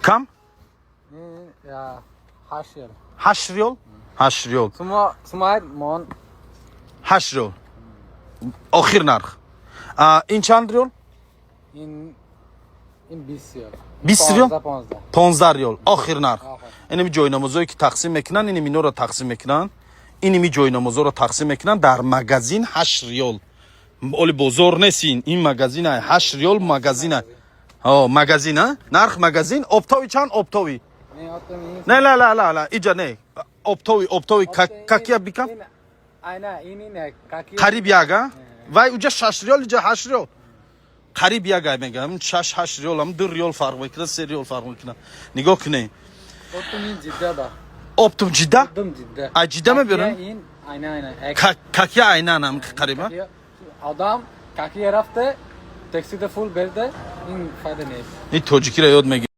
Kam? Ya 8 yil. 8 riyol. 8 riyol. Sumayt mon 8 riyol. Oxir narx. In chand riyol? in 20 yil. 20 riyol? 15. 15 riyol. Oxir narx. Oxir. اینمی جای نمازایی که تقسیم میکنن اینمی اینا رو تقسیم میکنن اینمی جای نمازا رو تقسیم میکنن در مغازین 8 ریال اولی بازار نیستین این مغازین 8 ریال مغازین مغازین نرخ مغازین اپتاوی چند اپتاوی نه لا لا لا لا اینجا نه اپتاوی کاکیا بیکم Ayna ini ne kaki. قریب یاگا وای اونجا 6 ریال اینجا 8 ریال قریب یاگا میگم 6 8 ریال هم 2 ریال فرق میکنه 3 ریال فرق میکنه نگاه کنه Otumin cidda da. Optum cidda? Otum cidda. Cidda mı Kakiye diyorsun? in ayna. Kaki aynen am kariba. Adam kakiye rafte. Takside full belde in fayda ne? این توجیکی را یاد میگی